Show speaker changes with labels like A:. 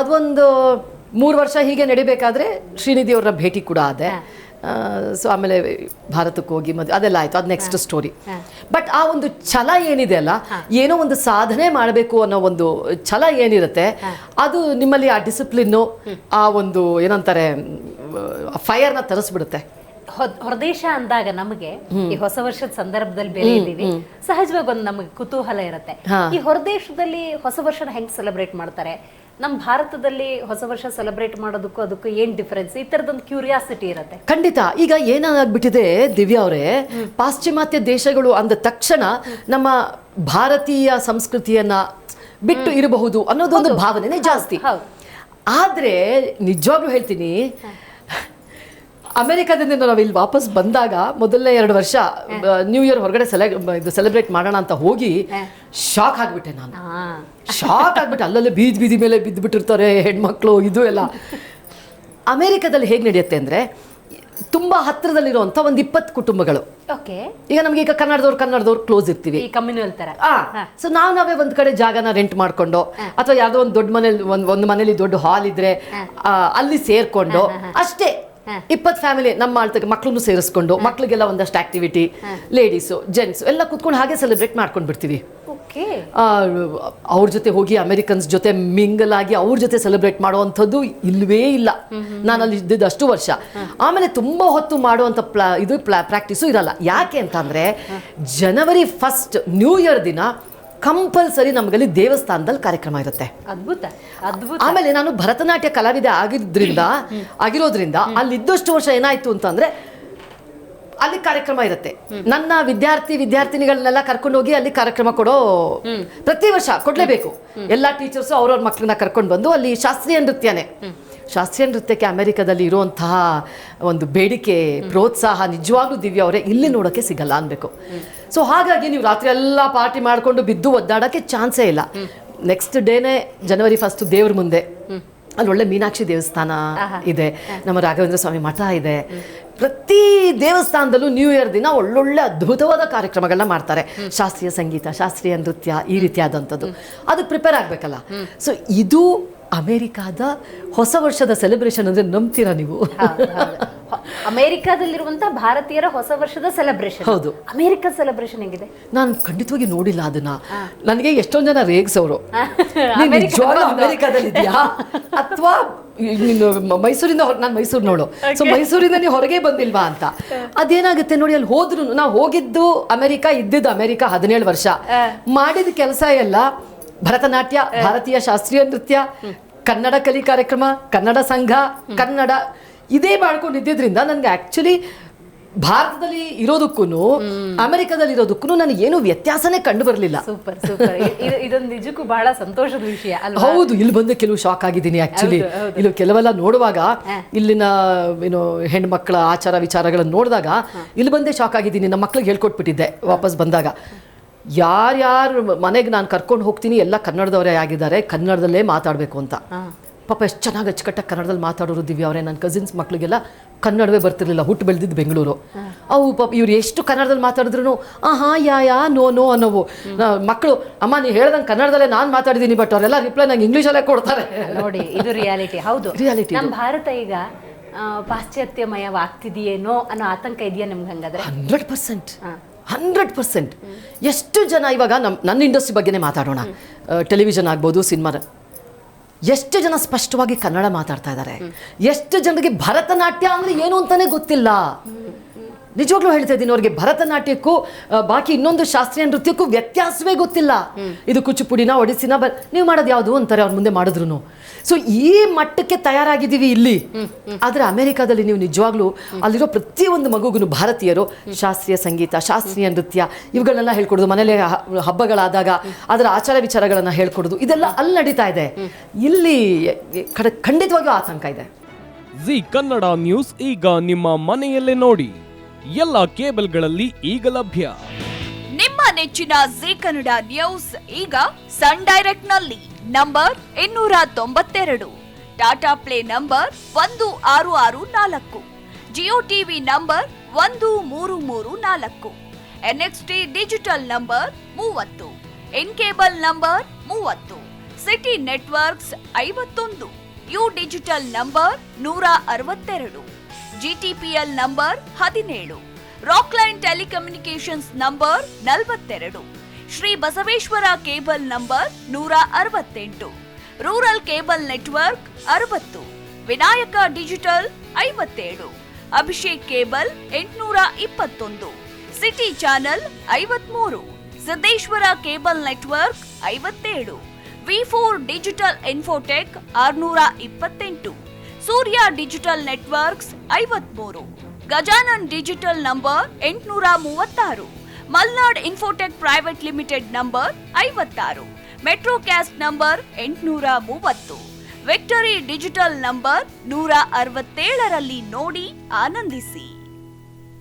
A: ಅದೊಂದು 3 ವರ್ಷ ಹೀಗೆ ನಡಿಬೇಕಾದ್ರೆ ಶ್ರೀನಿಧಿ ಅವ್ರನ್ನ ಭೇಟಿ ಕೂಡ ಆದೆ. ಸೊ ಆಮೇಲೆ ಭಾರತಕ್ಕೆ ಹೋಗಿ ಅದೆಲ್ಲ ಆಯಿತು, ಅದು ನೆಕ್ಸ್ಟ್ ಸ್ಟೋರಿ. ಬಟ್ ಆ ಒಂದು ಛಲ ಏನಿದೆ ಅಲ್ಲ, ಏನೋ ಒಂದು ಸಾಧನೆ ಮಾಡಬೇಕು ಅನ್ನೋ ಒಂದು ಛಲ ಏನಿರುತ್ತೆ, ಅದು ನಿಮ್ಮಲ್ಲಿ ಆ ಡಿಸಿಪ್ಲಿನ್ನು, ಆ ಒಂದು ಏನಂತಾರೆ ಫೈರ್ನ ತರಿಸ್ಬಿಡುತ್ತೆ.
B: ಹೊರದೇಶ ಅಂದಾಗ ನಮಗೆ ಈ ಹೊಸ ವರ್ಷದ ಸಂದರ್ಭದಲ್ಲಿ ಬೇರೆ ಇದ್ದೀವಿ, ಸಹಜವಾಗಿ ಒಂದು ನಮಗೆ ಕುತೂಹಲ ಇರುತ್ತೆ. ಈ ಹೊರದೇಶದಲ್ಲಿ ಹೊಸ ವರ್ಷನ ಹೆಂಗ್ ಸೆಲೆಬ್ರೇಟ್ ಮಾಡ್ತಾರೆ, ನಮ್ಮ ಭಾರತದಲ್ಲಿ ಹೊಸ ವರ್ಷ ಸೆಲೆಬ್ರೇಟ್ ಮಾಡೋದಕ್ಕೂ ಅದಕ್ಕೂ ಏನ್ ಡಿಫರೆನ್ಸ್, ಈ ತರದೊಂದು ಕ್ಯೂರಿಯಾಸಿಟಿ ಇರುತ್ತೆ.
A: ಖಂಡಿತ. ಈಗ ಏನಾಗ್ಬಿಟ್ಟಿದೆ ದಿವ್ಯಾ ಅವರೇ, ಪಾಶ್ಚಿಮಾತ್ಯ ದೇಶಗಳು ಅಂದ ತಕ್ಷಣ ನಮ್ಮ ಭಾರತೀಯ ಸಂಸ್ಕೃತಿಯನ್ನ ಬಿಟ್ಟು ಇರಬಹುದು ಅನ್ನೋದೊಂದು ಭಾವನೆನೇ ಜಾಸ್ತಿ. ಆದ್ರೆ ನಿಜವಾಗ್ಲೂ ಹೇಳ್ತೀನಿ, ಅಮೆರಿಕಾದಿಂದ ನಾವು ಇಲ್ಲಿ ವಾಪಸ್ ಬಂದಾಗ ಮೊದಲನೇ 2 ವರ್ಷ ನ್ಯೂ ಇಯರ್ ಹೊರಗಡೆ ಸೆಲೆಬ್ರೇಟ್ ಮಾಡೋಣ ಅಂತ ಹೋಗಿ ಶಾಕ್ ಆಗ್ಬಿಟ್ಟೆ ನಾನು. ಶಾಕ್ ಆಗ್ಬಿಟ್ಟೆ. ಅಲ್ಲಲ್ಲಿ ಬೀದಿ ಮೇಲೆ ಬಿದ್ದುಬಿಟ್ಟಿರ್ತಾರೆ ಹೆಣ್ಮಕ್ಳು, ಇದು ಎಲ್ಲ. ಅಮೆರಿಕದಲ್ಲಿ ಹೇಗೆ ನಡೆಯುತ್ತೆ ಅಂದರೆ, ತುಂಬ ಹತ್ತಿರದಲ್ಲಿರುವಂಥ ಒಂದು 20 ಕುಟುಂಬಗಳು. ಈಗ ನಮ್ಗೆ ಈಗ ಕನ್ನಡದವ್ರು ಕ್ಲೋಸ್ ಇರ್ತೀವಿ,
B: ಕಮ್ಯುನಲ್ ತರ.
A: ಸೊ ನಾವೇ ಒಂದ್ ಕಡೆ ಜಾಗನ ರೆಂಟ್ ಮಾಡ್ಕೊಂಡು, ಅಥವಾ ಯಾವುದೋ ಒಂದು ದೊಡ್ಡ ಮನೇಲಿ ಒಂದು ಮನೇಲಿ ದೊಡ್ಡ ಹಾಲ್ ಇದ್ರೆ ಅಲ್ಲಿ ಸೇರ್ಕೊಂಡು ಅಷ್ಟೇ 20 ಫ್ಯಾಮಿಲಿ, ನಮ್ಮ ಮಕ್ಕಳನ್ನು ಸೇರಿಸ್ಕೊಂಡು, ಮಕ್ಳಿಗೆಲ್ಲ ಒಂದಷ್ಟು ಆಕ್ಟಿವಿಟಿ, ಲೇಡೀಸು ಜೆಂಟ್ಸ್ ಎಲ್ಲ ಕೂತ್ಕೊಂಡು ಹಾಗೆ ಸೆಲೆಬ್ರೇಟ್ ಮಾಡ್ಕೊಂಡು ಬಿಡ್ತೀವಿ. ಅವ್ರ ಜೊತೆ ಹೋಗಿ ಅಮೆರಿಕನ್ಸ್ ಜೊತೆ ಮಿಂಗಲ್ ಆಗಿ ಅವ್ರ ಜೊತೆ ಸೆಲೆಬ್ರೇಟ್ ಮಾಡುವಂಥದ್ದು ಇಲ್ವೇ ಇಲ್ಲ. ನಾನು ಅಲ್ಲಿ ಇದ್ದಿದ್ದು ಅಷ್ಟು ವರ್ಷ. ಆಮೇಲೆ ತುಂಬಾ ಹೊತ್ತು ಮಾಡುವಂಥ ಪ್ರಾಕ್ಟೀಸು ಇರಲ್ಲ. ಯಾಕೆ ಅಂತಂದ್ರೆ, ಜನವರಿ 1 ನ್ಯೂ ಇಯರ್ ದಿನ ಕಂಪಲ್ಸರಿ ನಮಗಲ್ಲಿ ದೇವಸ್ಥಾನದಲ್ಲಿ ಕಾರ್ಯಕ್ರಮ ಇರುತ್ತೆ.
B: ಅದ್ಭುತ.
A: ಆಮೇಲೆ ನಾನು ಭರತನಾಟ್ಯ ಕಲಾವಿದೆ ಆಗಿರೋದ್ರಿಂದ ಅಲ್ಲಿದ್ದಷ್ಟು ವರ್ಷ ಏನಾಯ್ತು ಅಂತಂದ್ರೆ, ಅಲ್ಲಿ ಕಾರ್ಯಕ್ರಮ ಇರುತ್ತೆ. ನನ್ನ ವಿದ್ಯಾರ್ಥಿನಿಗಳನ್ನೆಲ್ಲ ಕರ್ಕೊಂಡು ಹೋಗಿ ಅಲ್ಲಿ ಕಾರ್ಯಕ್ರಮ ಕೊಡೋ, ಪ್ರತಿ ವರ್ಷ ಕೊಡ್ಲೇಬೇಕು. ಎಲ್ಲಾ ಟೀಚರ್ಸು ಅವ್ರವ್ರ ಮಕ್ಕಳನ್ನ ಕರ್ಕೊಂಡು ಬಂದು ಅಲ್ಲಿ ಶಾಸ್ತ್ರೀಯ ನೃತ್ಯಕ್ಕೆ ಅಮೆರಿಕದಲ್ಲಿ ಇರುವಂತಹ ಒಂದು ಬೇಡಿಕೆ, ಪ್ರೋತ್ಸಾಹ ನಿಜವಾಗ್ಲೂ ದಿವ್ಯಾ ಅವರೇ ಇಲ್ಲಿ ನೋಡೋಕ್ಕೆ ಸಿಗಲ್ಲ ಅನ್ಬೇಕು. ಸೊ ಹಾಗಾಗಿ ನೀವು ರಾತ್ರಿ ಎಲ್ಲ ಪಾರ್ಟಿ ಮಾಡ್ಕೊಂಡು ಬಿದ್ದು ಒದ್ದಾಡೋಕ್ಕೆ ಚಾನ್ಸೇ ಇಲ್ಲ. ನೆಕ್ಸ್ಟ್ ಡೇನೇ ಜನವರಿ 1 ದೇವ್ರ ಮುಂದೆ ಅಲ್ಲಿ ಒಳ್ಳೆ ಮೀನಾಕ್ಷಿ ದೇವಸ್ಥಾನ ಇದೆ, ನಮ್ಮ ರಾಘವೇಂದ್ರ ಸ್ವಾಮಿ ಮಠ ಇದೆ. ಪ್ರತಿ ದೇವಸ್ಥಾನದಲ್ಲೂ ನ್ಯೂ ಇಯರ್ ದಿನ ಒಳ್ಳೊಳ್ಳೆ ಅದ್ಭುತವಾದ ಕಾರ್ಯಕ್ರಮಗಳನ್ನ ಮಾಡ್ತಾರೆ. ಶಾಸ್ತ್ರೀಯ ಸಂಗೀತ, ಶಾಸ್ತ್ರೀಯ ನೃತ್ಯ, ಈ ರೀತಿಯಾದಂಥದ್ದು. ಅದಕ್ಕೆ ಪ್ರಿಪೇರ್ ಆಗಬೇಕಲ್ಲ. ಸೊ ಇದು ಅಮೆರಿಕಾದ ಹೊಸ ವರ್ಷದ ಸೆಲೆಬ್ರೇಷನ್ ಅಂದ್ರೆ ನಂಬ್ತೀರಾ ನೀವು?
B: ಅಮೆರಿಕಾದಲ್ಲಿರುವಂತಹ ಭಾರತೀಯರ ಹೊಸ ವರ್ಷದ ಸೆಲೆಬ್ರೇಷನ್.
A: ಹೌದು.
B: ಅಮೆರಿಕ ಸೆಲೆಬ್ರೇಷನ್ ಹೆಂಗಿದೆ?
A: ನಾನು ಖಂಡಿತವಾಗಿ ನೋಡಿಲ್ಲ ಅದನ್ನ. ನನಗೆ ಎಷ್ಟೊಂದು ಜನ ರೇಗ್ಸವ್ರು, ಅಮೆರಿಕಾದಲ್ಲಿ ಇದೆಯಾ ಅಥವಾ ಮೈಸೂರಿಂದ ನಾನು ಮೈಸೂರು ನೋಡು, ಸೊ ಮೈಸೂರಿಂದ ನೀವು ಹೊರಗೆ ಬಂದಿಲ್ವಾ ಅಂತ. ಅದೇನಾಗುತ್ತೆ ನೋಡಿ, ಅಲ್ಲಿ ಹೋದ್ರು ನಾವು ಹೋಗಿದ್ದು ಇದ್ದಿದ್ದು ಅಮೆರಿಕ 17 ವರ್ಷ. ಮಾಡಿದ ಕೆಲಸ ಎಲ್ಲ ಭರತನಾಟ್ಯ, ಭಾರತೀಯ ಶಾಸ್ತ್ರೀಯ ನೃತ್ಯ, ಕನ್ನಡ ಕಲಿ ಕಾರ್ಯಕ್ರಮ, ಕನ್ನಡ ಸಂಘ, ಕನ್ನಡ ಇದೇ ಮಾಡ್ಕೊಂಡು ಇದ್ದಿದ್ರಿಂದ ನನಗೆ ಆಕ್ಚುಲಿ ಭಾರತದಲ್ಲಿ ಇರೋದಕ್ಕೂ ಅಮೆರಿಕದಲ್ಲಿ ಇರೋದಕ್ಕೂ ನನಗೆ ಏನು ವ್ಯತ್ಯಾಸನೇ ಕಂಡು ಬರಲಿಲ್ಲ.
B: Super super. ಇದೊಂದು ನಿಜಕ್ಕೂ ಬಹಳ ಸಂತೋಷದ ವಿಷಯ.
A: ಹೌದು. ಇಲ್ಲಿ ಬಂದು ಕೆಲವು ಶಾಕ್ ಆಗಿದ್ದೀನಿ ಆಕ್ಚುಲಿ. ಇಲ್ಲಿ ಕೆಲವೆಲ್ಲ ನೋಡುವಾಗ, ಇಲ್ಲಿನ ಹೆಣ್ಮಕ್ಳ ಆಚಾರ ವಿಚಾರಗಳನ್ನು ನೋಡಿದಾಗ ಇಲ್ಲಿ ಬಂದೇ ಶಾಕ್ ಆಗಿದ್ದೀನಿ. ನಮ್ಮ ಮಕ್ಳಿಗೆ ಹೇಳ್ಕೊಟ್ಬಿಟ್ಟಿದ್ದೆ ವಾಪಸ್ ಬಂದಾಗ. ಯಾರ್ಯಾರು ಮನೆಗೆ ನಾನು ಕರ್ಕೊಂಡು ಹೋಗ್ತೀನಿ ಎಲ್ಲ ಕನ್ನಡದವರೇ ಆಗಿದ್ದಾರೆ, ಕನ್ನಡದಲ್ಲೇ ಮಾತಾಡಬೇಕು ಅಂತ. ಪಾಪ ಎಷ್ಟು ಚೆನ್ನಾಗಿ ಅಚ್ಚುಕಟ್ಟಾಗಿ ಕನ್ನಡದಲ್ಲಿ ಮಾತಾಡೋರು ದಿವ್ಯಾ ಅವರೇ. ನನ್ನ ಕಸಿನ್ಸ್ ಮಕ್ಳಿಗೆಲ್ಲ ಕನ್ನಡವೇ ಬರ್ತಿರ್ಲಿಲ್ಲ, ಹುಟ್ಟು ಬೆಳೆದಿದ್ದು ಬೆಂಗಳೂರು. ಅವು ಪಾಪ ಇವ್ರು ಎಷ್ಟು ಕನ್ನಡದಲ್ಲಿ ಮಾತಾಡಿದ್ರು ಯಾ ನೋ ಅನ್ನೋವು. ಮಕ್ಕಳು ಅಮ್ಮ ನೀವು ಹೇಳ್ದಂಗೆ ಕನ್ನಡದಲ್ಲೇ ನಾನು ಮಾತಾಡಿದ್ದೀನಿ, ಬಟ್ ಅವರೆಲ್ಲ ರಿಪ್ಲೈ ನಂಗೆ ಇಂಗ್ಲೀಷಲ್ಲೇ ಕೊಡ್ತಾರೆ. ನೋಡಿ, ಇದು ರಿಯಾಲಿಟಿ. ಹೌದು, ರಿಯಾಲಿಟಿ. ನಮ್ಮ ಭಾರತ ಈಗ ಪಾಶ್ಚಾತ್ಯಮಯವಾಗ್ತಿದೆಯೇನೋ ಅನ್ನೋ ಆತಂಕ ಇದೆಯಾ ನಿಮ್ಗೆ? ಹಂಗಾದ್ರೆ 100% ಎಷ್ಟು ಜನ ಇವಾಗ ನನ್ನ ಇಂಡಸ್ಟ್ರಿ ಬಗ್ಗೆನೇ ಮಾತಾಡೋಣ, ಟೆಲಿವಿಷನ್ ಆಗ್ಬೋದು, ಸಿನಿಮಾ, ಎಷ್ಟು ಜನ ಸ್ಪಷ್ಟವಾಗಿ ಕನ್ನಡ ಮಾತಾಡ್ತಾ ಇದ್ದಾರೆ. ಎಷ್ಟು ಜನರಿಗೆ ಭರತನಾಟ್ಯ ಅಂದ್ರೆ ಏನು ಅಂತಾನೆ ಗೊತ್ತಿಲ್ಲ. ನಿಜವಾಗ್ಲೂ ಹೇಳ್ತಾ ಇದ್ದೀನಿ, ಅವ್ರಿಗೆ ಭರತನಾಟ್ಯಕ್ಕೂ ಬಾಕಿ ಇನ್ನೊಂದು ಶಾಸ್ತ್ರೀಯ ನೃತ್ಯಕ್ಕೂ ವ್ಯತ್ಯಾಸವೇ ಗೊತ್ತಿಲ್ಲ. ಇದು ಕುಚಿಪುಡಿನ, ಒಡಿಸಿನ, ನೀವು ಮಾಡೋದು ಯಾವುದು ಅಂತಾರೆ ಅವ್ರ ಮುಂದೆ ಮಾಡಿದ್ರು. ಸೊ ಈ ಮಟ್ಟಕ್ಕೆ ತಯಾರಾಗಿದ್ದೀವಿ ಇಲ್ಲಿ. ಆದರೆ ಅಮೆರಿಕಾದಲ್ಲಿ ನೀವು ನಿಜವಾಗ್ಲೂ ಅಲ್ಲಿರೋ ಪ್ರತಿಯೊಂದು ಮಗುಗೂ ಭಾರತೀಯರು ಶಾಸ್ತ್ರೀಯ ಸಂಗೀತ, ಶಾಸ್ತ್ರೀಯ ನೃತ್ಯ ಇವುಗಳನ್ನೆಲ್ಲ ಹೇಳ್ಕೊಡೋದು, ಮನೇಲಿ ಹಬ್ಬಗಳಾದಾಗ ಅದರ ಆಚಾರ ವಿಚಾರಗಳನ್ನು ಹೇಳ್ಕೊಡೋದು, ಇದೆಲ್ಲ ಅಲ್ಲಿ ನಡೀತಾ ಇದೆ. ಇಲ್ಲಿ ಖಂಡಿತವಾಗಿಯೂ ಆತಂಕ ಇದೆ.
C: ಜಿ ಕನ್ನಡ ನ್ಯೂಸ್ ಈಗ ನಿಮ್ಮ ಮನೆಯಲ್ಲೇ ನೋಡಿ, ಎಲ್ಲ ಕೇಬಲ್ಗಳಲ್ಲಿ ಈಗ ಲಭ್ಯ.
D: ನಿಮ್ಮ ನೆಚ್ಚಿನ ಜಿ ಕನ್ನಡ ನ್ಯೂಸ್ ಈಗ ಸನ್ ಡೈರೆಕ್ಟ್ ನಲ್ಲಿ number 292, Tata Play number 1664, Jio TV number 1334, NXT digital number 30, N cable number 30, city networks 51, U digital number 162, GTPL number 17, Rockline telecommunications number 42, Shri Basaveshwara cable number 168, rural cable network 60, Vinayaka digital 57, Abhishek cable 821, city channel 53, Siddeshwara cable network 57, ವಿ4 digital infotech 628, Surya digital networks 53, Gajanan digital number 836, Malnad infotech private limited number 56, metrocast number 830, victory digital number 167ರಲ್ಲಿ ನೋಡಿ ಆನಂದಿಸಿ.